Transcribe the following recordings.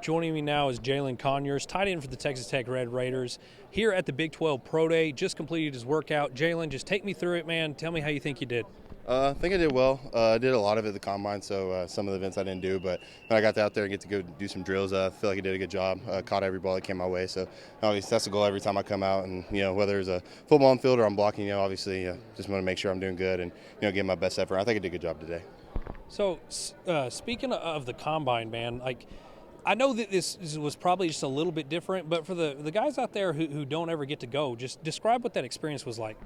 Joining me now is Jalin Conyers, tight end for the Texas Tech Red Raiders, here at the Big 12 Pro Day. Just completed his workout. Jalin, just take me through it, man. Tell me how you think you did. I think I did well. I did a lot of it at the combine, so some of the events I didn't do. But when I got out there and get to go do some drills, I feel like I did a good job. Caught every ball that came my way. So obviously that's the goal every time I come out. And whether it's a football on field or I'm blocking, obviously just want to make sure I'm doing good and give my best effort. I think I did a good job today. So speaking of the combine, man, I know that this was probably just a little bit different, but for the guys out there who don't ever get to go, just describe what that experience was like.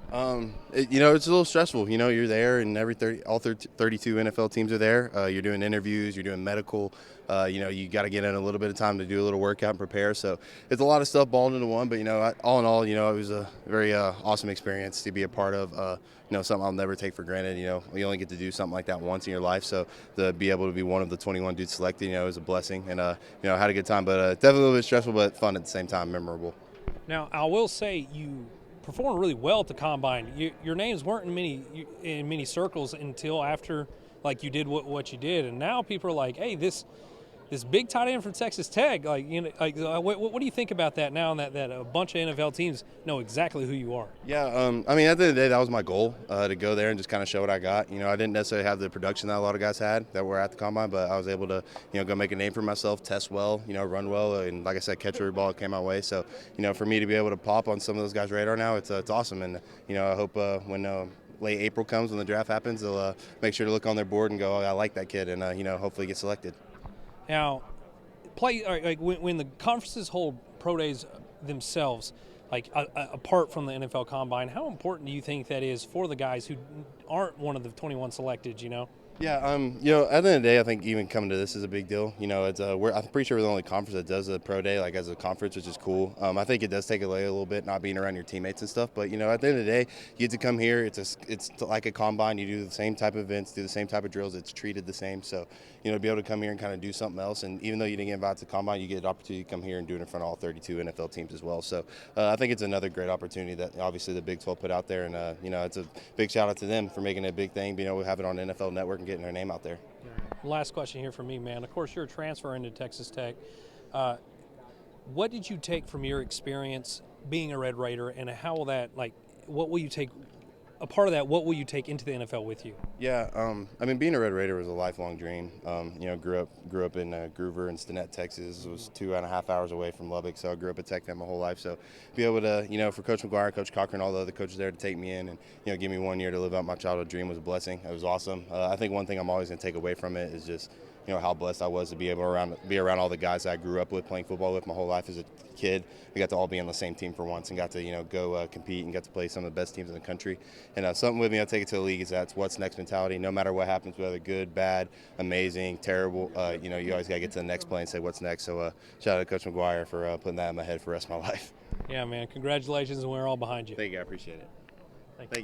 It's a little stressful. You're there, and all 32 NFL teams are there. You're doing interviews, you're doing medical. You got to get in a little bit of time to do a little workout and prepare. So it's a lot of stuff balled into one. But all in all, it was a very awesome experience to be a part of. Something I'll never take for granted. You only get to do something like that once in your life. So to be able to be one of the 21 dudes selected, is a blessing. And had a good time. But definitely a little bit stressful, but fun at the same time, memorable. Now, I will say you performed really well at the combine. Your names weren't in many circles until after you did what you did, and now people are like, "Hey, this big tight end from Texas Tech." What do you think about that now? And that a bunch of NFL teams know exactly who you are. Yeah, at the end of the day, that was my goal to go there and just kind of show what I got. I didn't necessarily have the production that a lot of guys had that were at the combine, but I was able to go make a name for myself, test well, run well, and like I said, catch every ball that came my way. So for me to be able to pop on some of those guys' radar now, it's awesome, and I hope when late April comes, when the draft happens, they'll make sure to look on their board and go, "Oh, I like that kid," and hopefully get selected. Now, when the conferences hold pro days themselves, apart from the NFL Combine, how important do you think that is for the guys who aren't one of the 21 selected? Yeah, at the end of the day, I think even coming to this is a big deal. I'm pretty sure we're the only conference that does a pro day as a conference, which is cool. I think it does take away a little bit not being around your teammates and stuff. But at the end of the day, you get to come here. It's like a combine. You do the same type of events, do the same type of drills. It's treated the same. So to be able to come here and kind of do something else, and even though you didn't get invited to the combine, you get an opportunity to come here and do it in front of all 32 NFL teams as well. So I think it's another great opportunity that obviously the Big 12 put out there, and it's a big shout out to them for making it a big thing. We have it on NFL Network and getting their name out there. Last question here for me, man. Of course, you're a transfer into Texas Tech. What did you take from your experience being a Red Raider, and how will that, what will you take, a part of that, what will you take into the NFL with you? Yeah, being a Red Raider was a lifelong dream. Grew up in Groover and Stinnett, Texas. It was 2.5 hours away from Lubbock, so I grew up at Tech my whole life. So be able to, for Coach McGuire, Coach Cochran, all the other coaches there to take me in and, give me 1 year to live out my childhood dream was a blessing. It was awesome. I think one thing I'm always going to take away from it is just, how blessed I was to be able to be around all the guys that I grew up with, playing football with my whole life as a kid. We got to all be on the same team for once and got to, go compete and got to play some of the best teams in the country. And something with me, I'll take it to the league, is that's what's next mentality. No matter what happens, whether good, bad, amazing, terrible, you always got to get to the next play and say what's next. So shout out to Coach McGuire for putting that in my head for the rest of my life. Yeah, man. Congratulations, and we're all behind you. Thank you. I appreciate it.